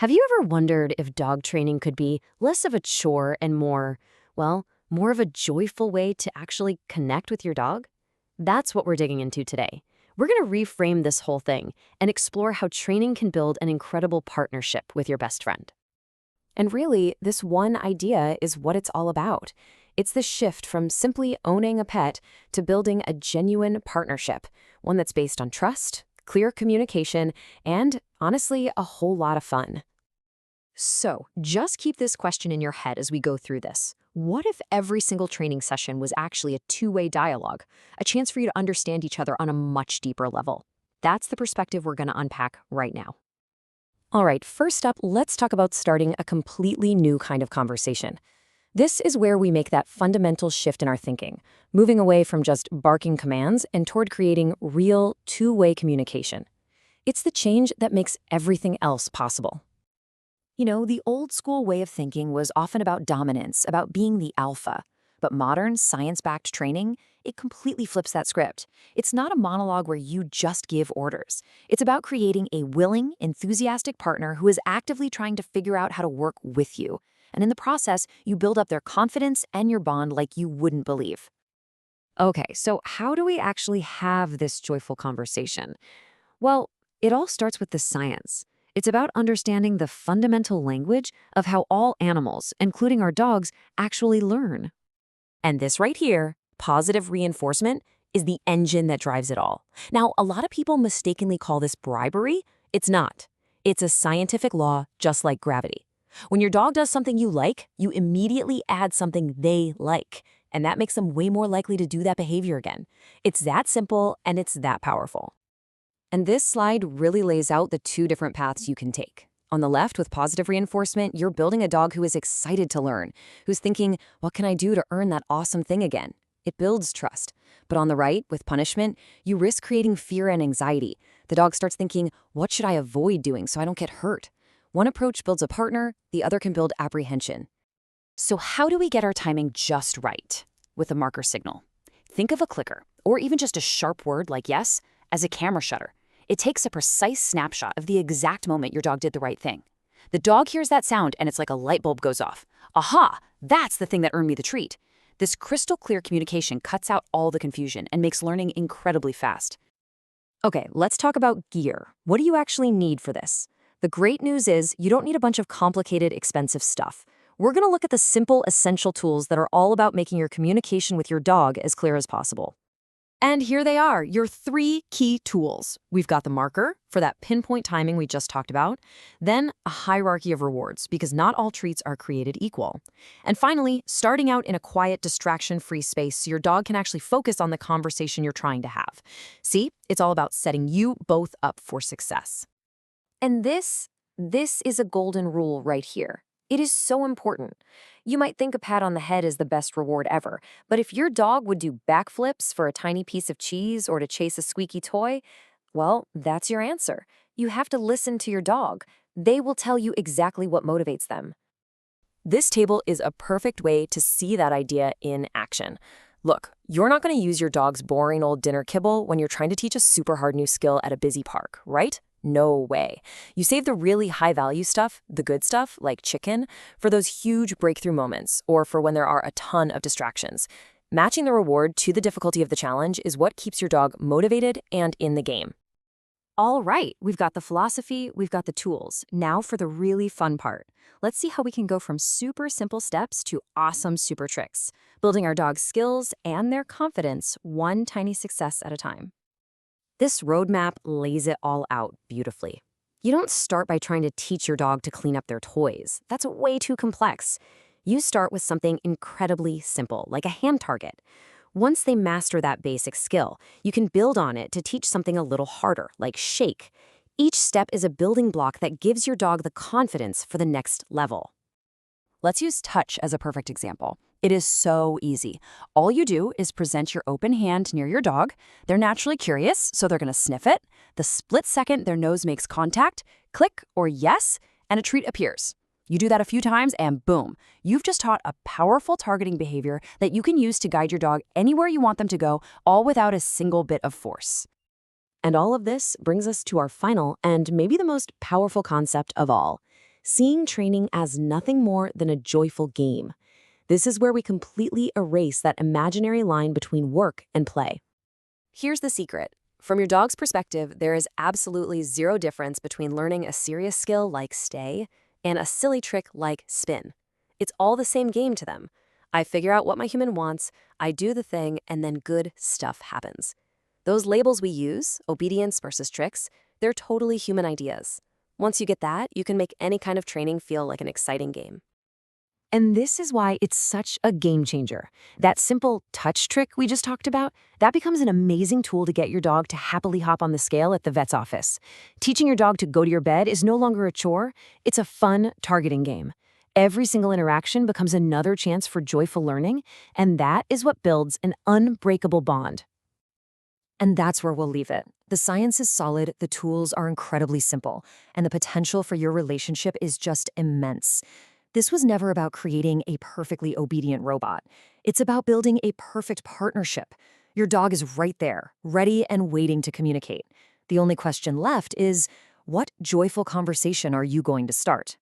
Have you ever wondered if dog training could be less of a chore and more of a joyful way to actually connect with your dog? That's what we're digging into today. We're going to reframe this whole thing and explore how training can build an incredible partnership with your best friend. And really, this one idea is what it's all about. It's the shift from simply owning a pet to building a genuine partnership, one that's based on trust, clear communication, and, honestly, a whole lot of fun. So, just keep this question in your head as we go through this. What if every single training session was actually a two-way dialogue, a chance for you to understand each other on a much deeper level? That's the perspective we're going to unpack right now. All right, first up, let's talk about starting a completely new kind of conversation. This is where we make that fundamental shift in our thinking, moving away from just barking commands and toward creating real two-way communication. It's the change that makes everything else possible. You know, the old school way of thinking was often about dominance, about being the alpha. But modern, science-backed training, it completely flips that script. It's not a monologue where you just give orders. It's about creating a willing, enthusiastic partner who is actively trying to figure out how to work with you. And in the process, you build up their confidence and your bond like you wouldn't believe. Okay, so how do we actually have this joyful conversation? Well, it all starts with the science. It's about understanding the fundamental language of how all animals, including our dogs, actually learn. And this right here, positive reinforcement, is the engine that drives it all. Now, a lot of people mistakenly call this bribery. It's not. It's a scientific law, just like gravity. When your dog does something you like, you immediately add something they like, and that makes them way more likely to do that behavior again. It's that simple, and it's that powerful. And this slide really lays out the two different paths you can take. On the left, with positive reinforcement, you're building a dog who is excited to learn, who's thinking, what can I do to earn that awesome thing again? It builds trust. But on the right, with punishment, you risk creating fear and anxiety. The dog starts thinking, what should I avoid doing so I don't get hurt? One approach builds a partner, the other can build apprehension. So how do we get our timing just right? With a marker signal. Think of a clicker, or even just a sharp word like yes, as a camera shutter. It takes a precise snapshot of the exact moment your dog did the right thing. The dog hears that sound and it's like a light bulb goes off. Aha, that's the thing that earned me the treat. This crystal clear communication cuts out all the confusion and makes learning incredibly fast. Okay, let's talk about gear. What do you actually need for this? The great news is you don't need a bunch of complicated, expensive stuff. We're going to look at the simple, essential tools that are all about making your communication with your dog as clear as possible. And here they are, your three key tools. We've got the marker for that pinpoint timing we just talked about, then a hierarchy of rewards because not all treats are created equal. And finally, starting out in a quiet, distraction-free space so your dog can actually focus on the conversation you're trying to have. See, it's all about setting you both up for success. And this is a golden rule right here. It is so important. You might think a pat on the head is the best reward ever, but if your dog would do backflips for a tiny piece of cheese or to chase a squeaky toy, well, that's your answer. You have to listen to your dog. They will tell you exactly what motivates them. This table is a perfect way to see that idea in action. Look, you're not going to use your dog's boring old dinner kibble when you're trying to teach a super hard new skill at a busy park, right? No way. You save the really high-value stuff, the good stuff, like chicken, for those huge breakthrough moments or for when there are a ton of distractions. Matching the reward to the difficulty of the challenge is what keeps your dog motivated and in the game. All right, we've got the philosophy, we've got the tools. Now for the really fun part. Let's see how we can go from super simple steps to awesome super tricks, building our dog's skills and their confidence one tiny success at a time. This roadmap lays it all out beautifully. You don't start by trying to teach your dog to clean up their toys. That's way too complex. You start with something incredibly simple, like a hand target. Once they master that basic skill, you can build on it to teach something a little harder, like shake. Each step is a building block that gives your dog the confidence for the next level. Let's use touch as a perfect example. It is so easy. All you do is present your open hand near your dog. They're naturally curious, so they're going to sniff it. The split second their nose makes contact, click or yes, and a treat appears. You do that a few times and boom, you've just taught a powerful targeting behavior that you can use to guide your dog anywhere you want them to go, all without a single bit of force. And all of this brings us to our final and maybe the most powerful concept of all, seeing training as nothing more than a joyful game. This is where we completely erase that imaginary line between work and play. Here's the secret. From your dog's perspective, there is absolutely zero difference between learning a serious skill like stay and a silly trick like spin. It's all the same game to them. I figure out what my human wants, I do the thing, and then good stuff happens. Those labels we use, obedience versus tricks, they're totally human ideas. Once you get that, you can make any kind of training feel like an exciting game. And this is why it's such a game changer. That simple touch trick we just talked about, that becomes an amazing tool to get your dog to happily hop on the scale at the vet's office. Teaching your dog to go to your bed is no longer a chore, it's a fun targeting game. Every single interaction becomes another chance for joyful learning, and that is what builds an unbreakable bond. And that's where we'll leave it. The science is solid, the tools are incredibly simple, and the potential for your relationship is just immense. This was never about creating a perfectly obedient robot. It's about building a perfect partnership. Your dog is right there, ready and waiting to communicate. The only question left is, what joyful conversation are you going to start?